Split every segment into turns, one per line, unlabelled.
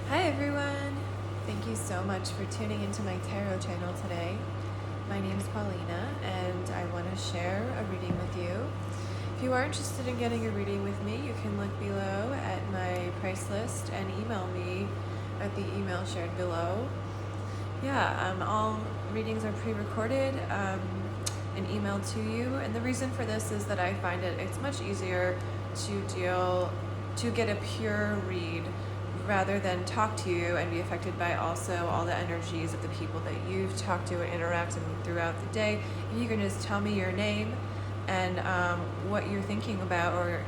Hi everyone! Thank you so much for tuning into my tarot channel today. My name is Paulina and I want to share a reading with you. If you are interested in getting a reading with me, you can look below at my price list and email me at the email shared below. All readings are pre-recorded and emailed to you, and the reason for this is that I find it's much easier to get a pure read rather than talk to you and be affected by also all the energies of the people that you've talked to and interacted with throughout the day. If you can just tell me your name and what you're thinking about, or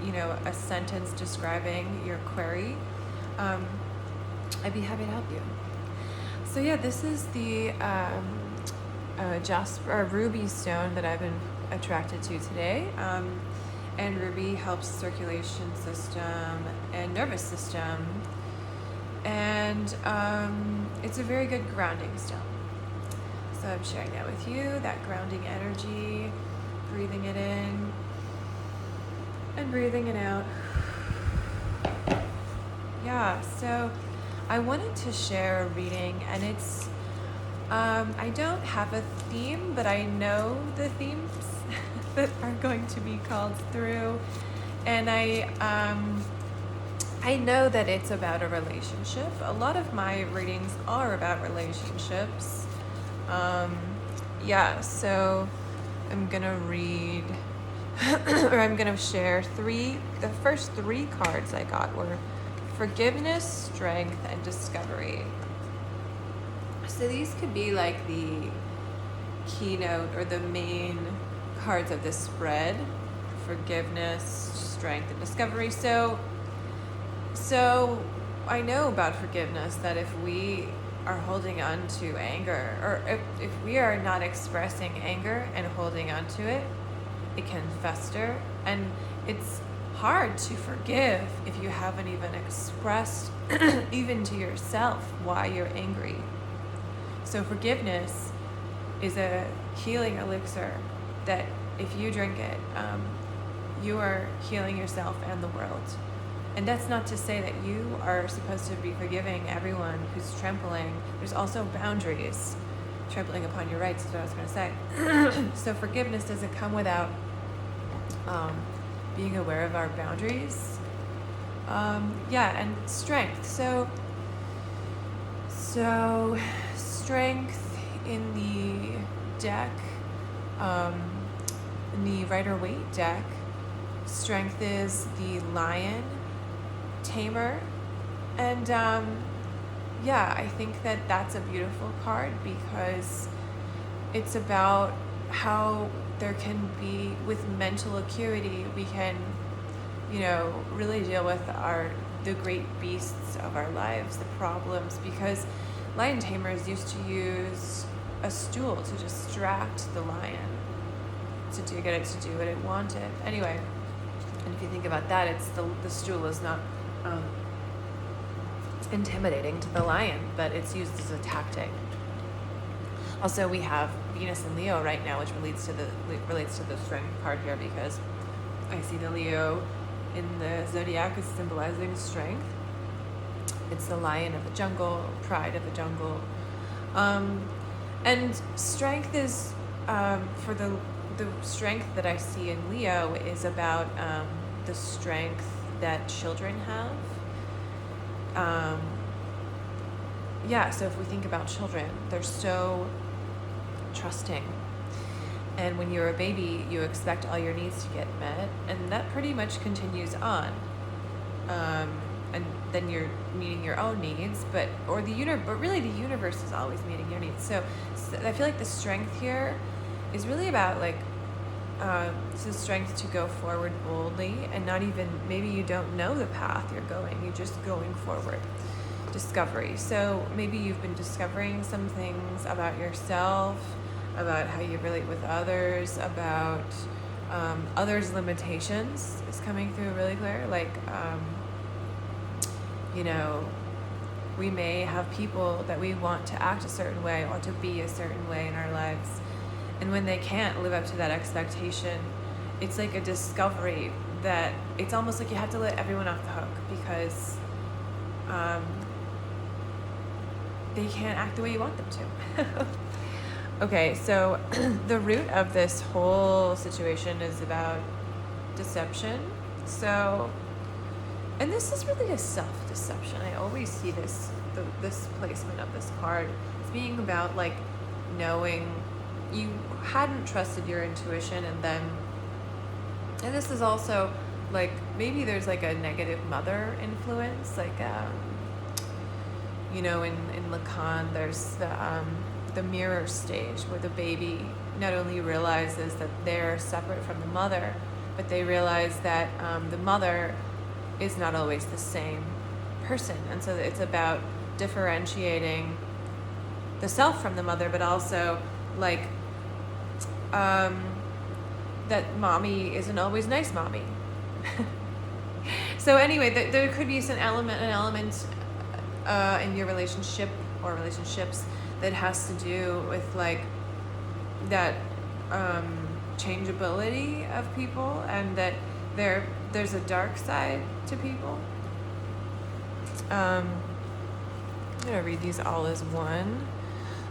a sentence describing your query, I'd be happy to help you. So this is the jasper or ruby stone that I've been attracted to today. And ruby helps circulation system and nervous system. And it's a very good grounding stone. So I'm sharing that with you, that grounding energy, breathing it in and breathing it out. So I wanted to share a reading, and it's, I don't have a theme, but I know the themes that are going to be called through. And I know that it's about a relationship. A lot of my readings are about relationships. So I'm gonna read, or I'm gonna share the first three cards I got were forgiveness, strength, and discovery. So these could be like the keynote or the main cards of this spread: forgiveness, strength, and discovery. So I know about forgiveness, that if we are holding on to anger, or if we are not expressing anger and holding on to it, it can fester, and it's hard to forgive if you haven't even expressed even to yourself why you're angry. So forgiveness is a healing elixir that if you drink it, you are healing yourself and the world. And that's not to say that you are supposed to be forgiving everyone who's trampling. There's also boundaries. Trampling upon your rights is what I was going to say. So forgiveness doesn't come without being aware of our boundaries. And strength. So strength in the deck, in the Rider-Waite deck, strength is the Lion Tamer. And I think that that's a beautiful card, because it's about how there can be, with mental acuity, we can really deal with the great beasts of our lives, the problems, because lion tamers used to use a stool to distract the lion, to get it to do what it wanted. Anyway, and if you think about that, it's the stool is not intimidating to the lion, but it's used as a tactic. Also, we have Venus and Leo right now, which relates to the strength card here, because I see the Leo in the zodiac is symbolizing strength. It's the lion of the jungle, pride of the jungle, and strength is for the strength that I see in Leo is about the strength that children have. So if we think about children, they're so trusting. And when you're a baby, you expect all your needs to get met, and that pretty much continues on. And then you're meeting your own needs, but really the universe is always meeting your needs. So I feel like the strength here is really about it's the strength to go forward boldly, and not even, maybe you don't know the path you're going, you're just going forward. Discovery. So maybe you've been discovering some things about yourself, about how you relate with others, about others' limitations is coming through really clear. We may have people that we want to act a certain way or to be a certain way in our lives, and when they can't live up to that expectation, it's like a discovery that it's almost like you have to let everyone off the hook, because they can't act the way you want them to. Okay, so the root of this whole situation is about deception. So, and this is really a self-deception. I always see this placement of this card as being about like knowing you hadn't trusted your intuition, and this is also like maybe there's like a negative mother influence, like in Lacan there's the mirror stage where the baby not only realizes that they're separate from the mother, but they realize that the mother is not always the same person. And so it's about differentiating the self from the mother, but also like that mommy isn't always nice mommy. So anyway, there could be an element in your relationship or relationships that has to do with like that changeability of people, and that there's a dark side to people. I'm gonna read these all as one.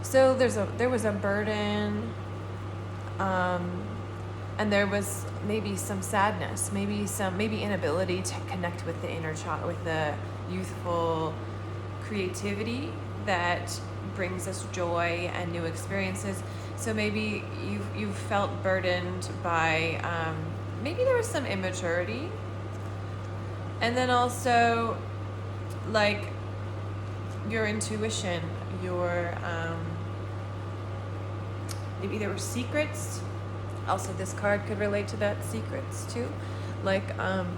So there was a burden, and there was maybe some sadness, maybe inability to connect with the inner child, with the youthful creativity that brings us joy and new experiences. So maybe you've felt burdened by maybe there was some immaturity, and then also like your intuition, your maybe there were secrets. Also, this card could relate to that, secrets too. Like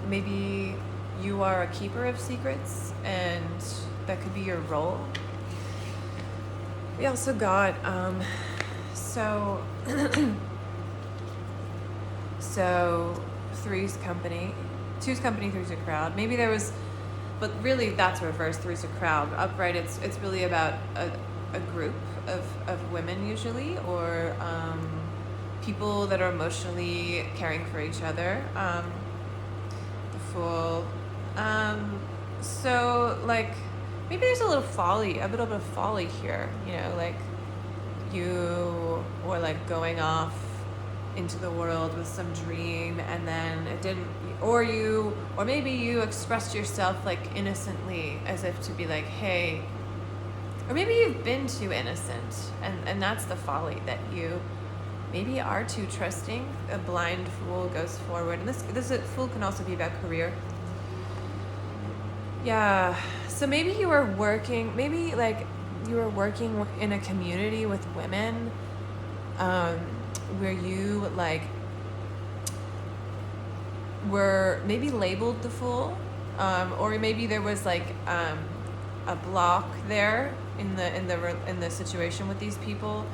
maybe you are a keeper of secrets, and that could be your role. We also got so three's company, two's company, three's a crowd. Maybe there was, but really that's reverse. Three's a crowd. Upright, it's really about a group of women usually, or people that are emotionally caring for each other. The Fool. So like maybe there's a little bit of folly here. Like you were like going off into the world with some dream, and then it didn't, or maybe you expressed yourself like innocently, as if to be like, hey, or maybe you've been too innocent, and that's the folly, that you maybe are too trusting. A blind fool goes forward, and this fool can also be about career. Yeah, so maybe you were working in a community with women, where you like were maybe labeled the fool, or maybe there was like a block there in the situation with these people,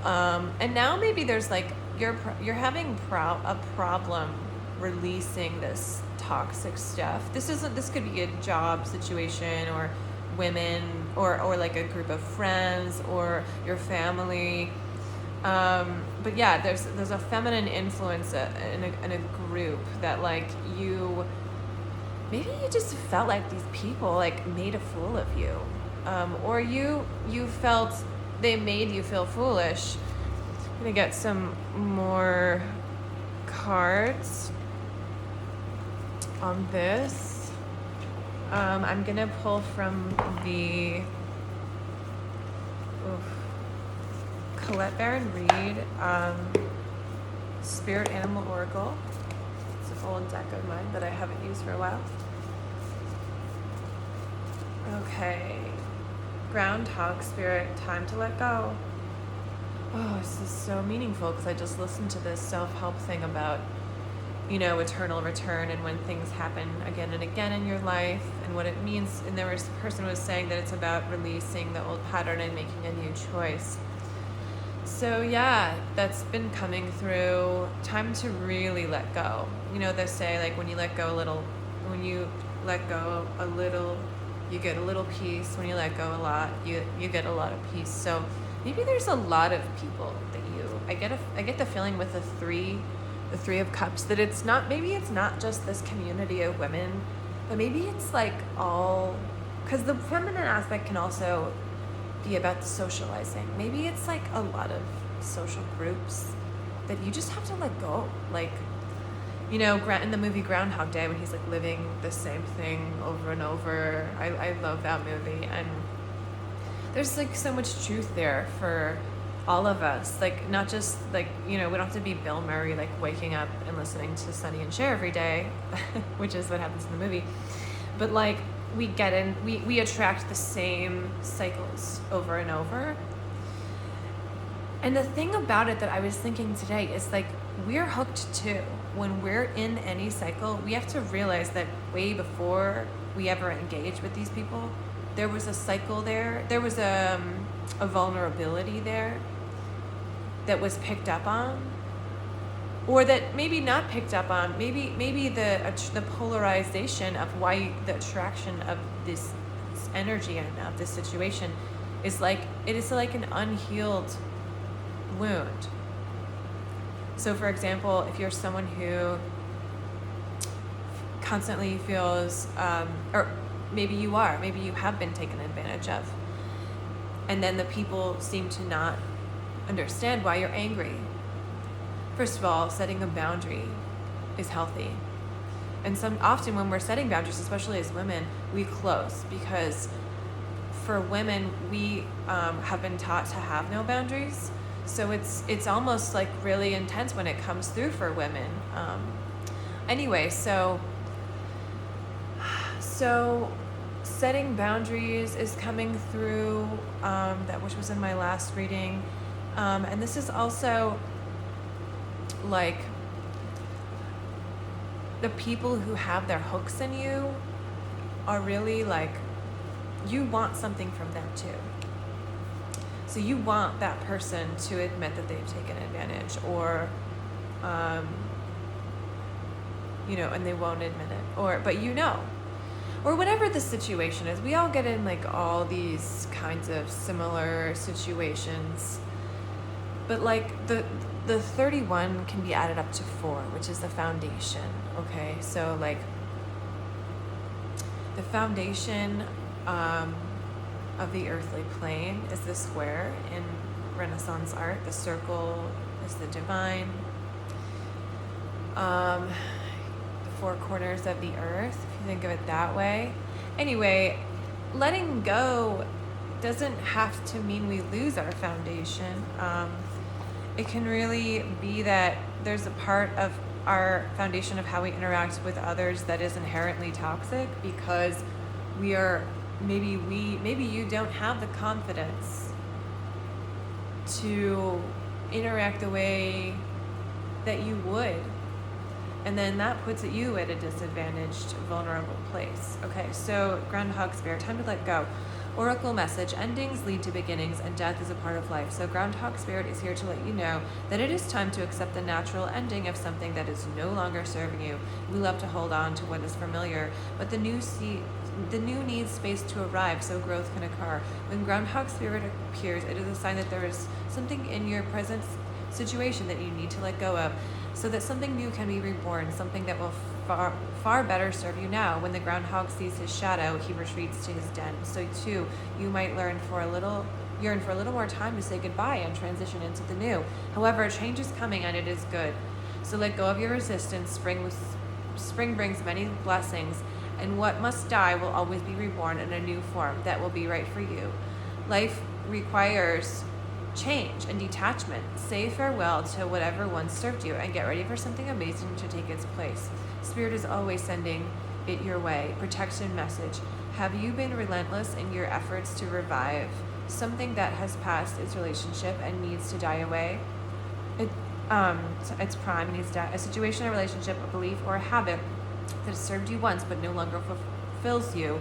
and now maybe there's like you're having a problem releasing this toxic stuff. This could be a job situation, or women, or like a group of friends, or your family. But yeah, there's a feminine influence in a group that like maybe you just felt like these people like made a fool of you, or you felt they made you feel foolish. I'm gonna get some more cards on this. I'm gonna pull from the Colette Baron Reid Spirit Animal Oracle. It's an old deck of mine that I haven't used for a while. Okay. Groundhog Spirit, time to let go. Oh, this is so meaningful, because I just listened to this self-help thing about, eternal return, and when things happen again and again in your life, and what it means. And there was a person who was saying that it's about releasing the old pattern and making a new choice. So yeah, that's been coming through. Time to really let go. They say like when you let go a little, you get a little peace. When you let go a lot, you get a lot of peace. So maybe there's a lot of people that I get the feeling with the Three of Cups, that it's not just this community of women, but maybe it's like all, because the feminine aspect can also be about the socializing. Maybe it's like a lot of social groups that you just have to let go. Like, you know, in the movie Groundhog Day, when he's like living the same thing over and over. I love that movie. And there's like so much truth there for all of us. Like, not just like, you know, we don't have to be Bill Murray, like waking up and listening to Sonny and Cher every day, which is what happens in the movie. But like, we attract the same cycles over and over. And the thing about it that I was thinking today is like, we're hooked too. When we're in any cycle, we have to realize that way before we ever engage with these people, there was a cycle there. There was a vulnerability there that was picked up on, or that maybe not picked up on. Maybe the polarization of why the attraction of this energy and of this situation is like, it is like an unhealed wound. So for example, if you're someone who constantly feels, or maybe you have been taken advantage of, and then the people seem to not understand why you're angry. First of all, setting a boundary is healthy. And often when we're setting boundaries, especially as women, we close, because for women, we have been taught to have no boundaries. So it's almost like really intense when it comes through for women. Anyway, so setting boundaries is coming through, that which was in my last reading. And this is also like the people who have their hooks in you are really like, you want something from them too. So you want that person to admit that they've taken advantage, or, you know, and they won't admit it, but you know, or whatever the situation is. We all get in like all these kinds of similar situations, but like the 31 can be added up to 4, which is the foundation. Okay, so like the foundation of the earthly plane is the square in Renaissance art. The circle is the divine. The 4 corners of the earth, if you think of it that way. Anyway, letting go doesn't have to mean we lose our foundation. It can really be that there's a part of our foundation of how we interact with others that is inherently toxic, because we are maybe you don't have the confidence to interact the way that you would, and then that puts you at a disadvantaged, vulnerable place. Okay, so Groundhog Spirit, time to let go. Oracle message: endings lead to beginnings, and death is a part of life. So Groundhog Spirit is here to let you know that it is time to accept the natural ending of something that is no longer serving you. We love to hold on to what is familiar, but the new needs space to arrive so growth can occur. When Groundhog Spirit appears, it is a sign that there is something in your present situation that you need to let go of, so that something new can be reborn, something that will far better serve you now. When the groundhog sees his shadow, he retreats to his den. So too, you might yearn for a little more time to say goodbye and transition into the new. However, change is coming, and it is good. So let go of your resistance. Spring brings many blessings, and what must die will always be reborn in a new form that will be right for you. Life requires change and detachment. Say farewell to whatever once served you and get ready for something amazing to take its place. Spirit is always sending it your way. Protection message: have you been relentless in your efforts to revive something that has passed its relationship and needs to die away? Its prime needs to die. A situation, a relationship, a belief, or a habit that has served you once but no longer fulfills you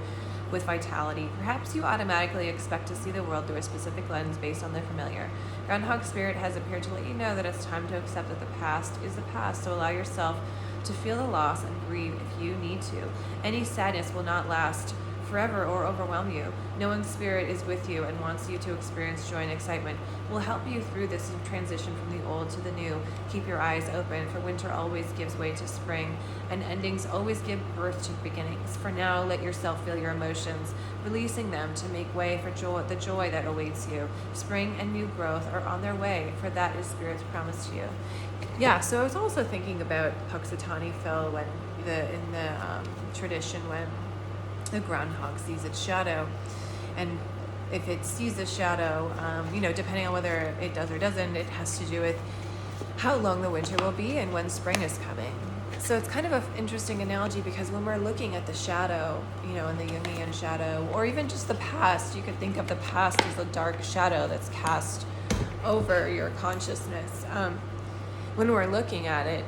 with vitality. Perhaps you automatically expect to see the world through a specific lens based on the familiar. Groundhog Spirit has appeared to let you know that it's time to accept that the past is the past, so allow yourself to feel the loss and grieve if you need to. Any sadness will not last forever or overwhelm you. Knowing Spirit is with you and wants you to experience joy and excitement will help you through this transition from the old to the new. Keep your eyes open, for winter always gives way to spring, and endings always give birth to beginnings. For now, let yourself feel your emotions, releasing them to make way for the joy that awaits you. Spring and new growth are on their way, for that is Spirit's promise to you. Yeah, so I was also thinking about Puxatani Phil when in the tradition when the groundhog sees its shadow, and if it sees the shadow, depending on whether it does or doesn't, it has to do with how long the winter will be and when spring is coming. So it's kind of an interesting analogy, because when we're looking at the shadow, in the Jungian shadow, or even just the past, you could think of the past as a dark shadow that's cast over your consciousness. When we're looking at it,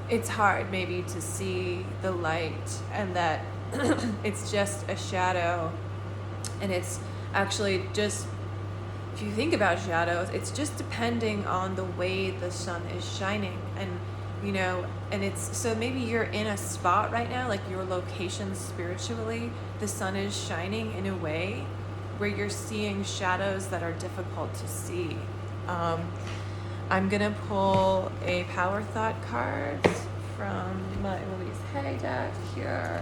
it's hard maybe to see the light, and that it's just a shadow. And it's actually just, if you think about shadows, it's just depending on the way the sun is shining. And and it's, so maybe you're in a spot right now, like your location spiritually, the sun is shining in a way where you're seeing shadows that are difficult to see. I'm gonna pull a Power Thought card from my Louise Hay deck here.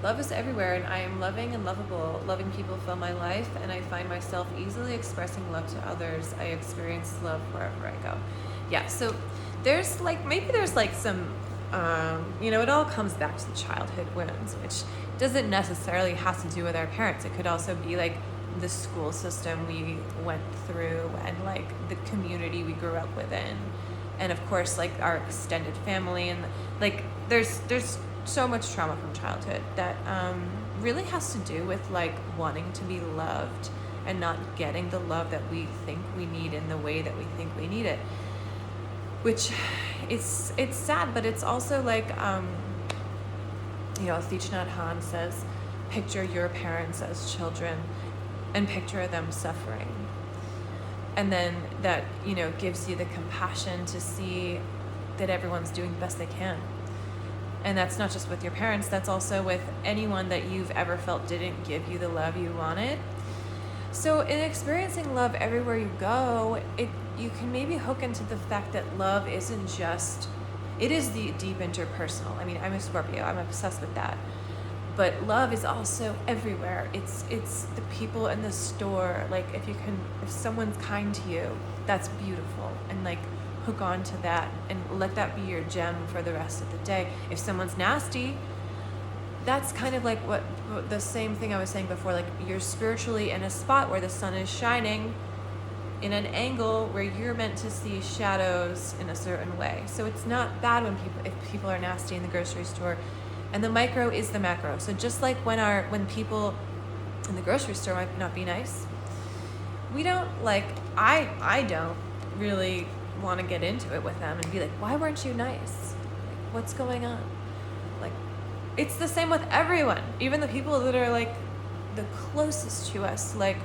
Love is everywhere, and I am loving and lovable. Loving people fill my life, and I find myself easily expressing love to others. I experience love wherever I go. Yeah, so there's some, it all comes back to the childhood wounds, which doesn't necessarily have to do with our parents. It could also be like the school system we went through, and like the community we grew up within, and of course like our extended family, and like there's so much trauma from childhood that really has to do with like wanting to be loved and not getting the love that we think we need in the way that we think we need it, which it's sad, but it's also like Thich Nhat Hanh says, picture your parents as children and picture them suffering, and then that gives you the compassion to see that everyone's doing the best they can. And that's not just with your parents, that's also with anyone that you've ever felt didn't give you the love you wanted. So in experiencing love everywhere you go, you can maybe hook into the fact that love isn't just, it is the deep interpersonal. I mean, I'm a Scorpio, I'm obsessed with that. But love is also everywhere. It's the people in the store. Like if someone's kind to you, that's beautiful. And like hook on to that and let that be your gem for the rest of the day. If someone's nasty, that's kind of like what the same thing I was saying before, like you're spiritually in a spot where the sun is shining in an angle where you're meant to see shadows in a certain way. So it's not bad if people are nasty in the grocery store, and the micro is the macro. So just like when people in the grocery store might not be nice, we don't I don't really want to get into it with them and be like, why weren't you nice? Like, what's going on? Like, it's the same with everyone, even the people that are like the closest to us. Like,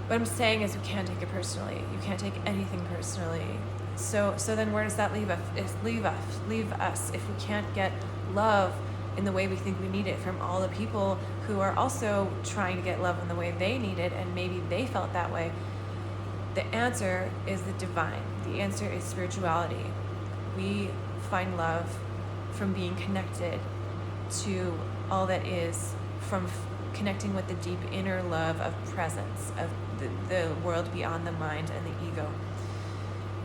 what I'm saying is, you can't take it personally. You can't take anything personally. So then where does that leave us if we can't get love in the way we think we need it from all the people who are also trying to get love in the way they need it, and maybe they felt that way? The answer is the divine. The answer is spirituality. We find love from being connected to all that is, from connecting with the deep inner love of presence, of the world beyond the mind and the ego.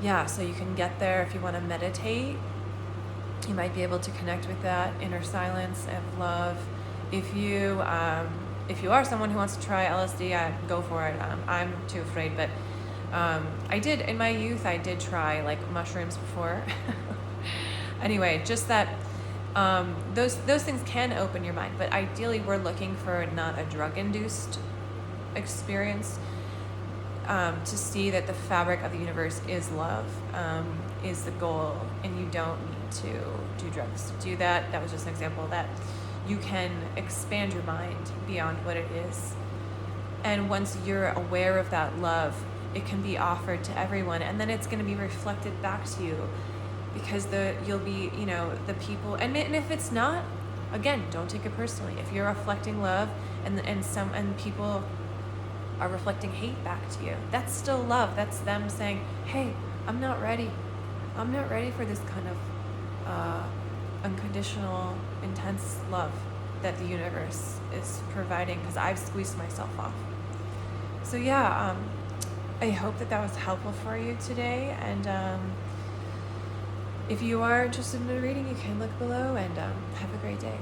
Yeah, so you can get there if you want to meditate. You might be able to connect with that inner silence of love. If you are someone who wants to try LSD, go for it. I'm too afraid, but I did, in my youth, I did try like mushrooms before. Anyway, just that those things can open your mind, but ideally we're looking for not a drug-induced experience, to see that the fabric of the universe is love, is the goal, and you don't need to do drugs to do that. That was just an example that you can expand your mind beyond what it is. And once you're aware of that love, it can be offered to everyone, and then it's going to be reflected back to you because you'll be, the people, and if it's not, again, don't take it personally. If you're reflecting love and people are reflecting hate back to you, that's still love. That's them saying, hey, I'm not ready for this kind of unconditional, intense love that the universe is providing, because I've squeezed myself off. So yeah, I hope that was helpful for you today, and if you are interested in a reading, you can look below, and have a great day.